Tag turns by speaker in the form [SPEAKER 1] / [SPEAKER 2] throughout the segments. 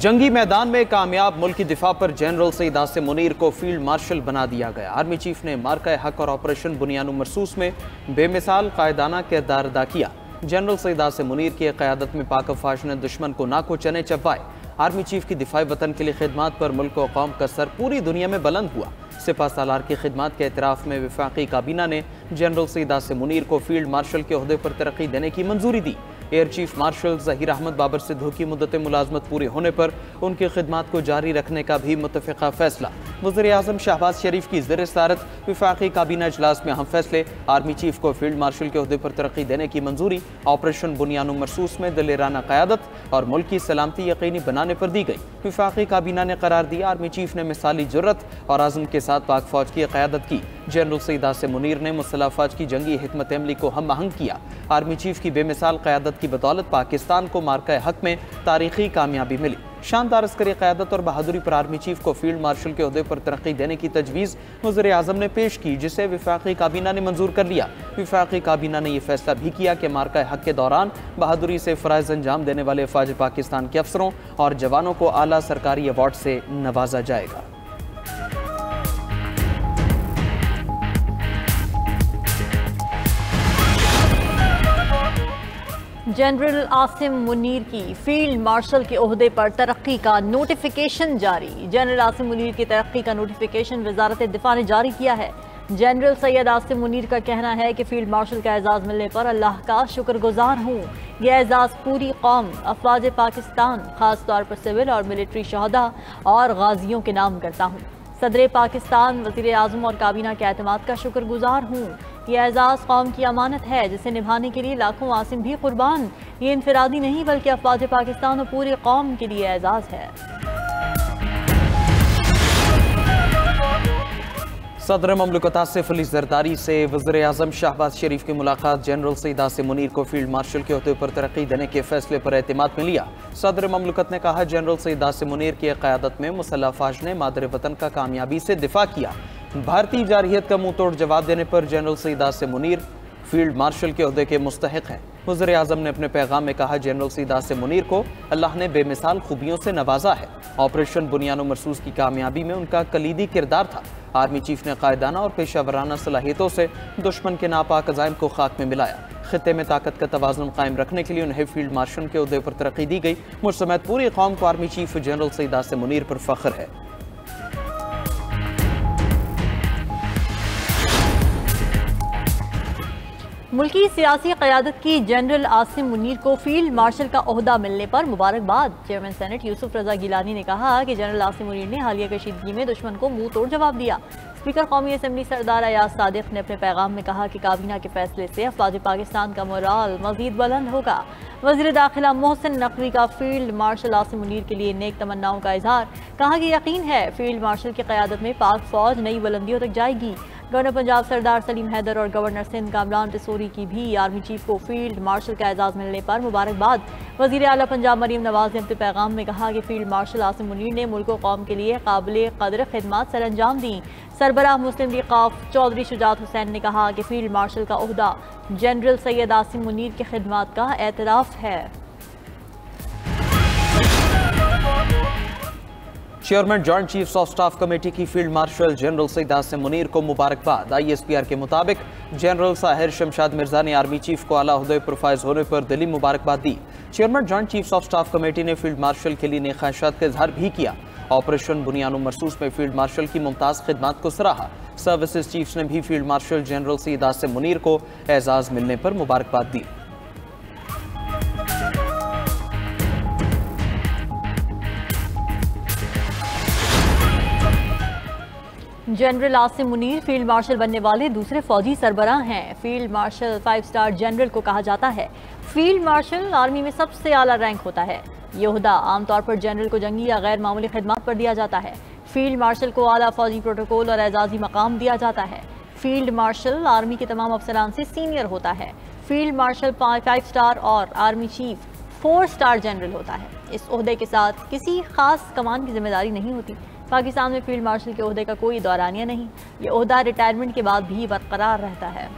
[SPEAKER 1] जंगी मैदान में कामयाब मुल्की दिफा पर जनरल सईद आसिम मुनीर को फील्ड मार्शल बना दिया गया। आर्मी चीफ ने मार्का हक और ऑपरेशन बुनियान मरसूस में बेमिसाल कायदाना किरदार अदा किया। जनरल सईद आसिम मुनीर की क़यादत में पाक अफवाज ने दुश्मन को नाको चने चबवाए। आर्मी चीफ की दिफाई वतन के लिए खिदमात पर मुल्क और कौम का सर पूरी दुनिया में बुलंद हुआ। सिपा सालार की खिदमात के एतराफ़ में वफाकी काबीना ने जनरल सईद आसिम मुनीर को फील्ड मार्शल के ओहदे पर तरक्की देने की मंजूरी दी। Air chief marshal Zaheer Ahmed Babar Sidhu की मुद्दत मुलाजमत पूरी होने पर उनकी खिदमात को जारी रखने का भी मुत्तफ़िक़ा फैसला। वज़ीर आज़म शहबाज शरीफ की ज़ेर सदारत वफाकी काबीना इजलास में अहम फैसले। आर्मी चीफ को फील्ड मार्शल के ओहदे पर तरक्की देने की मंजूरी। ऑपरेशन बुनियान मरसूस में दिलेराना क़यादत और मुल्क की सलामती यकीनी बनाने पर दी गई। वफाकी काबीना ने करार दिया। आर्मी चीफ ने मिसाली जुर्रत और आज़म के साथ पाक फौज की क़यादत की। जनरल सईद आसिम मुनीर ने मुसल्लह अफवाज की जंगी हिकमत अमली को हम आहंग किया। आर्मी चीफ की बेमिसाल क़यादत की बदौलत पाकिस्तान को मार्का हक में तारीखी कामयाबी मिली। शानदार अस्करी क़यादत और बहादुरी पर आर्मी चीफ को फील्ड मार्शल के ओहदे पर तरक्की देने की तजवीज़ वज़ीर आज़म ने पेश की, जिसे वफाकी काबीना ने मंजूर कर लिया। वफाकी काबीना ने यह फैसला भी किया कि मार्का हक के दौरान बहादुरी से फ़राइज़ अंजाम देने वाले फ़ौज पाकिस्तान के अफसरों और जवानों को आला सरकारी अवार्ड से नवाजा जाएगा।
[SPEAKER 2] जनरल आसिम मुनीर की फील्ड मार्शल के ओहदे पर तरक्की का नोटिफिकेशन जारी। जनरल आसिम मुनीर की तरक्की का नोटिफिकेशन वजारत दिफा ने जारी किया है। जनरल सैयद आसिम मुनीर का कहना है कि फील्ड मार्शल का एजाज़ मिलने पर अल्लाह का शुक्रगुजार हूँ। यह एजाज़ पूरी कौम, अफवाज पाकिस्तान, ख़ास तौर पर सिविल और मिलिट्री शहदा और गाजियों के नाम करता हूँ। सदर पाकिस्तान, वज़ीर आज़म और काबीना के एतमाद का शुक्रगुजार हूँ। यह एजाज़ कौम की अमानत है जिसे निभाने के लिए लाखों आसिम भी कुर्बान। ये इनफरादी नहीं बल्कि अफवाज पाकिस्तान और पूरी कौम के लिए एजाज़ है।
[SPEAKER 1] सदर ममलकत आसिफ अली ज़रदारी से वज़ीर आज़म शहबाज शरीफ की मुलाकात। जनरल सईद आसिम मुनीर को फील्ड मार्शल के ओहदे पर तरक्की देने के फैसले पर एतमाद में लिया। सदर ममलकत ने कहा, जनरल सईद आसिम मुनीर की क़यादत में मुसल्लह अफवाज ने मादर वतन का कामयाबी से दिफा किया। भारतीय जारहियत का मुंह तोड़ जवाब देने पर general Syed Asim Munir field marshal के ओहदे के मुस्तहिक हैं। वज़ीर आज़म ने अपने पैगाम में कहा, जनरल सईद आसिम मुनीर को अल्लाह ने बेमिसाल खूबियों से नवाजा है। ऑपरेशन बुनियान मरसूस की कामयाबी में उनका कलीदी किरदार था। आर्मी चीफ ने कायदाना और पेशावराना सलाहियतों से दुश्मन के नापाक अज़ाइम को खाक में मिलाया। खित्ते में ताकत का तवाज़ुन कायम रखने के लिए उन्हें फील्ड मार्शल के ओहदे पर तरक्की दी गई। मुझ समेत पूरी कौम को army chief general Syed Asim Munir पर फख्र है।
[SPEAKER 2] मुल्की सियासी क़यादत की जनरल आसिम मुनीर को फील्ड मार्शल का ओहदा मिलने पर मुबारकबाद। चेयरमैन सेनेट यूसुफ रजा गिलानी ने कहा कि जनरल आसिम मुनीर ने हालिया कशीदगी में दुश्मन को मुंह तोड़ जवाब दिया। स्पीकर कौमी असम्बली सरदार अयाज सादिक ने अपने पैगाम में कहा कि काबीना के फैसले से अफवाज पाकिस्तान का मोराल मजीद बुलंद होगा। वज़ीर दाखिला मोहसिन नकवी का फील्ड मार्शल आसिम मुनीर के लिए नेक तमन्नाओं का इजहार। कहा कि यकीन है फील्ड मार्शल की क़यादत में पाक फौज नई बुलंदियों तक जाएगी। गवर्नर पंजाब सरदार सलीम हैदर और गवर्नर सिंध कामरान टिसोरी की भी आर्मी चीफ को फील्ड मार्शल का एजाज़ मिलने पर मुबारकबाद। वज़ीर आला पंजाब मरीम नवाज ने अपने पैगाम में कहा कि फील्ड मार्शल आसिम मुनीर ने मुल्क व कौम के लिए काबिल कदर खिदमत सर अंजाम दी। सरबराह मुस्लिम लीग क़ाफ चौधरी शुजात हुसैन ने कहा कि फील्ड मार्शल का ओहदा जनरल सैयद आसिम मुनीर की खिदमत का एतराफ़ है।
[SPEAKER 1] Chairman joint chiefs of staff committee की field marshal general Syed Asim Munir को मुबारकबाद। ISPR के मुताबिक जनरल साहिर शमशाद मिर्जा ने आर्मी चीफ को आला ओहदे पर फाइज होने पर दिली मुबारकबाद दी। Chairman joint chiefs of staff committee ने फील्ड मार्शल के लिए नेक ख्वाहिशात का इजहार भी किया। ऑपरेशन बुनियान मरसूस में फील्ड मार्शल की मुमताज़ खिदमत को सराहा। सर्विसेज चीफ्स ने भी field marshal general Syed Asim Munir को एजाज़ मिलने पर मुबारकबाद दी।
[SPEAKER 2] General Asim Munir field marshal बनने वाले दूसरे फौजी सरबराह हैं। फील्ड मार्शल 5 स्टार जनरल को कहा जाता है। फील्ड मार्शल आर्मी में सबसे आला रैंक होता है। यह ओहदा आमतौर पर जनरल को जंगी या गैर मामूली खिदमत पर दिया जाता है। फील्ड मार्शल को आला फौजी प्रोटोकॉल और एजाजी मकाम दिया जाता है। फील्ड मार्शल आर्मी के तमाम अफसरान से सीनियर होता है। फील्ड मार्शल 5 स्टार और आर्मी चीफ 4 स्टार जनरल होता है। इस ओहदे के साथ किसी खास कमान की जिम्मेदारी नहीं होती। पाकिस्तान में फील्ड मार्शल के ओहदे का कोई दौरानिया नहीं। ये ओहदा रिटायरमेंट के बाद भी बरकरार रहता है।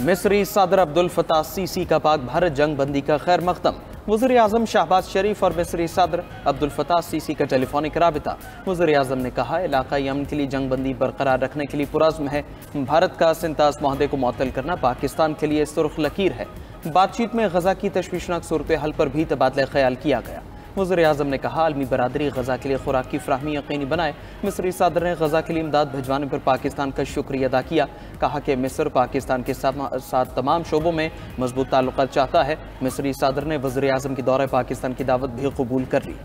[SPEAKER 1] मिस्री सदर अब्दुल फताह सीसी का पाक भारत जंग बंदी का खैर मकदम। वज़ीर आज़म शहबाज शरीफ और मिस्री सदर अब्दुल फताह सीसी का टेलीफोनिक राबिता। वज़ीर आज़म ने कहा, इलाकाई अमन के लिए जंग बंदी बरकरार रखने के लिए पुरज़्म है। भारत का सिंतास माहदे को मुअत्तल करना पाकिस्तान के लिए सुर्ख लकीर है। बातचीत में गजा की तशवीशनाक सूरत हाल पर भी तबादला ख्याल किया गया। वज़ीर आज़म ने कहा, आलमी बरादरी गजा के लिए खुराक की फ्राहमी यकीनी बनाए। मिस्री सदर ने गजा के लिए इमदाद भिजवाने पर पाकिस्तान का शुक्रिया अदा किया। कहा कि मिस्र पाकिस्तान के साथ तमाम शोबों में मजबूत ताल्लुकात चाहता है। मिस्री सदर ने वज़ीर आज़म की दौरे पाकिस्तान की दावत भी कबूल कर ली।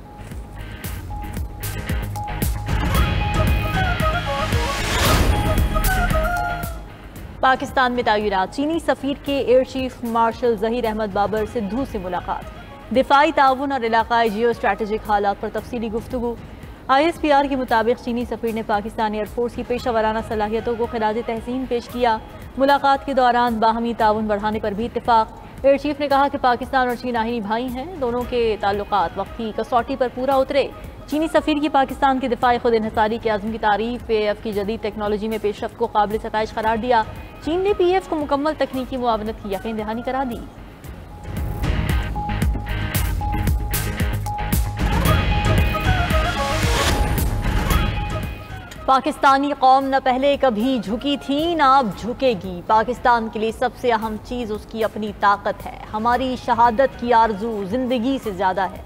[SPEAKER 2] पाकिस्तान में तैनात चीनी सफीर के air chief marshal Zaheer Ahmed Babar Sidhu से मुलाकात। दिफाई ताउन और इलाकाई जियो स्ट्रेटेजिक हालात पर तफसीली गुफ्तगू। ISPR के मुताबिक चीनी सफीर ने पाकिस्तान एयरफोर्स की पेशा वराना सलाहियतों को खिराज तहसीन पेश किया। मुलाकात के दौरान बाहमी ताउन बढ़ाने पर भी इत्तेफाक। एयर चीफ ने कहा कि पाकिस्तान और चीन आहिनी भाई हैं, दोनों के ताल्लुकात वक्त की कसौटी पर पूरा उतरे। चीनी सफीर की पाकिस्तान के दिफाई खुद इन्हसारी के आज़म की तारीफ। AF की जदीद टेक्नोलॉजी में पेशरफ्त को काबिल सताइश करार दिया। चीन ने PF को मुकम्मल तकनीकी मुआवनत की यकीन दहानी करा दी। पाकिस्तानी कौम न पहले कभी झुकी थी न अब झुकेगी। पाकिस्तान के लिए सबसे अहम चीज़ उसकी अपनी ताकत है। हमारी शहादत की आरजू जिंदगी से ज़्यादा है।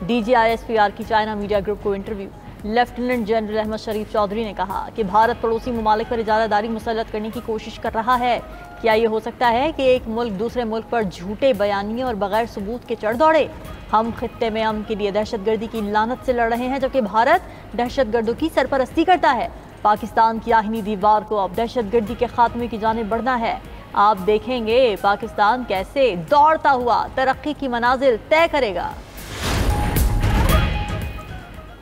[SPEAKER 2] DG ISPR की चाइना मीडिया ग्रुप को इंटरव्यू। लेफ्टिनेंट जनरल अहमद शरीफ चौधरी ने कहा कि भारत पड़ोसी ममालिक पर इजारादारी मुसल्लत करने की कोशिश कर रहा है। क्या ये हो सकता है कि एक मुल्क दूसरे मुल्क पर झूठे बयानिए और बगैर सबूत के चढ़ दौड़े? हम खित्ते में अमन के लिए दहशतगर्दी की लानत से लड़ रहे हैं, जबकि भारत दहशतगर्दों की सरपरस्ती करता है। पाकिस्तान की आहिनी दीवार को अब दहशतगर्दी के खात्मे की जानिब बढ़ना है। आप देखेंगे पाकिस्तान कैसे दौड़ता हुआ तरक्की की मनाजिल तय करेगा।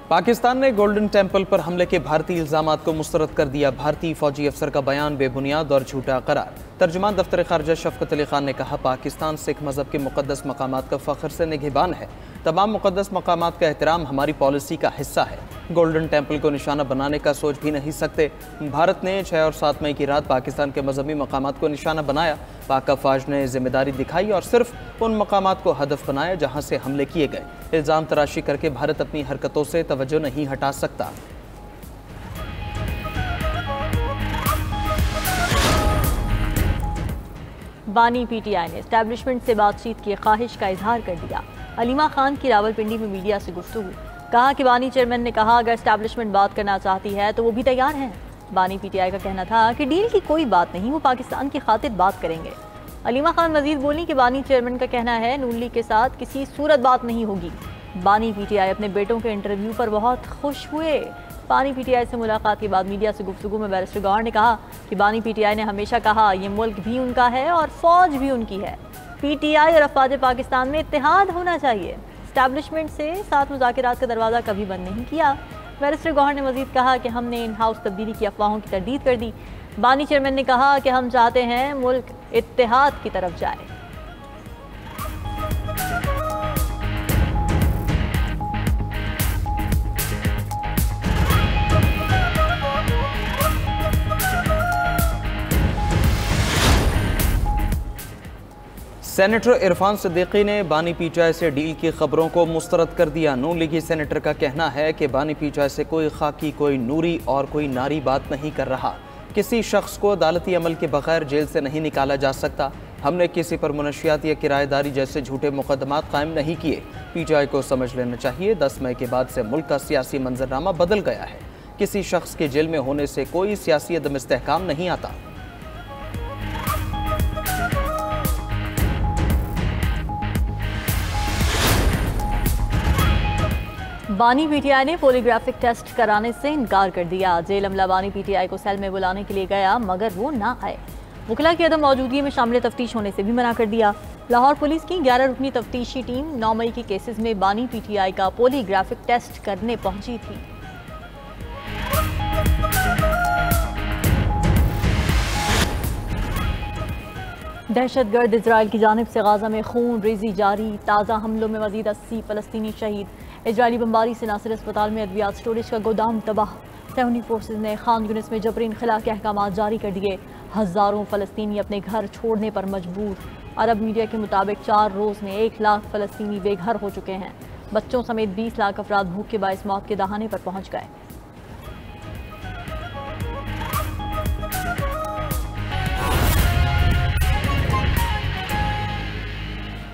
[SPEAKER 1] पाकिस्तान ने गोल्डन टेम्पल पर हमले के भारतीय इल्जामात को मुस्तरद कर दिया। भारतीय फौजी अफसर का बयान बेबुनियाद और झूठा करार। तर्जुमान दफ्तर खारजा शफकत अली खान ने कहा, पाकिस्तान सिख मजहब के मुकद्दस मकामात का फ़ख्र से निगहबान है। तमाम मुकद्दस मकामात का एहतराम हमारी पॉलिसी का हिस्सा है। गोल्डन टेम्पल को निशाना बनाने का सोच भी नहीं सकते। भारत ने 6 और 7 मई की रात पाकिस्तान के मजहबी मकामात को निशाना बनाया। पाक अफवाज ने जिम्मेदारी दिखाई और सिर्फ उन मकामात को हदफ बनाया जहाँ से हमले किए गए। इल्ज़ाम तराशी करके भारत अपनी हरकतों से तवज्जो नहीं हटा सकता।
[SPEAKER 2] बानी PTI ने एस्टैब्लिशमेंट से बातचीत की ख्वाहिश का इजहार कर दिया। अलीमा खान की रावलपिंडी में मीडिया से गुफ्तगू। कहा कि बानी चेयरमैन ने कहा, अगर एस्टैब्लिशमेंट बात करना चाहती है तो वो भी तैयार हैं। बानी PTI का कहना था कि डील की कोई बात नहीं, वो पाकिस्तान की खातिर बात करेंगे। अलीमा खान मजीद बोली कि बानी चेयरमैन का कहना है नून लीग के साथ किसी सूरत बात नहीं होगी। बानी PTI अपने बेटों के इंटरव्यू पर बहुत खुश हुए। बानी PTI से मुलाकात के बाद मीडिया से गुफ्तगू में बैरिस्टर गौहर ने कहा कि बानी PTI ने हमेशा कहा ये मुल्क भी उनका है और फौज भी उनकी है। PTI और अफवाज पाकिस्तान में इत्तेहाद होना चाहिए। एस्टैब्लिशमेंट से साथ मुज़ाकरात का दरवाज़ा कभी बंद नहीं किया। बैरिस्टर गौहर ने मजीद कहा कि हमने इन हाउस तब्दीली की अफवाहों की तरदीद कर दी। बानी चेयरमैन ने कहा कि हम चाहते हैं मुल्क इत्तेहाद की तरफ जाए।
[SPEAKER 1] सेनेटर इरफान सिद्दीकी ने बानी PTI से डील की खबरों को मुस्तरद कर दिया। नून लीगी सेनेटर का कहना है कि बानी PTI से कोई खाकी, कोई नूरी और कोई नारी बात नहीं कर रहा। किसी शख्स को अदालती अमल के बगैर जेल से नहीं निकाला जा सकता। हमने किसी पर मुनशियात या किराएदारी जैसे झूठे मुकदमात कायम नहीं किए। PTI को समझ लेना चाहिए 10 मई के बाद से मुल्क का सियासी मंजरनामा बदल गया है। किसी शख्स के जेल में होने से कोई सियासी अदम इस्तेहकाम नहीं आता।
[SPEAKER 2] बानी PTI ने पोलीग्राफिक टेस्ट कराने से इनकार कर दिया। जेल अमला बानी PTI को सेल में बुलाने के लिए गया मगर वो ना आए। वकला की अदम मौजूदगी में शामिल तफ्तीश होने से भी मना कर दिया। लाहौर पुलिस की 11 रुकनी तफ्तीशी टीम 9 मई के केसेस में बानी PTI का पोलीग्राफिक टेस्ट करने पहुंची थी। दहशतगर्द इजराइल की जानिब से गाजा में खून रेजी जारी। ताज़ा हमलों में मजीद 80 फलस्तीनी शहीद। इजरायली बमबारी से नासिर अस्पताल में अद्वियात स्टोरेज का गोदाम तबाह। सेहूनी फोर्सेज ने खान यूनिस में जबरीन खिला के अहकाम जारी कर दिए। हज़ारों फ़लस्तीनी अपने घर छोड़ने पर मजबूर। अरब मीडिया के मुताबिक 4 रोज़ में 1 लाख फ़लस्तीनी बेघर हो चुके हैं। बच्चों समेत 20 लाख अफराद भूख के बाइस मौत के दहाने पर पहुंच गए।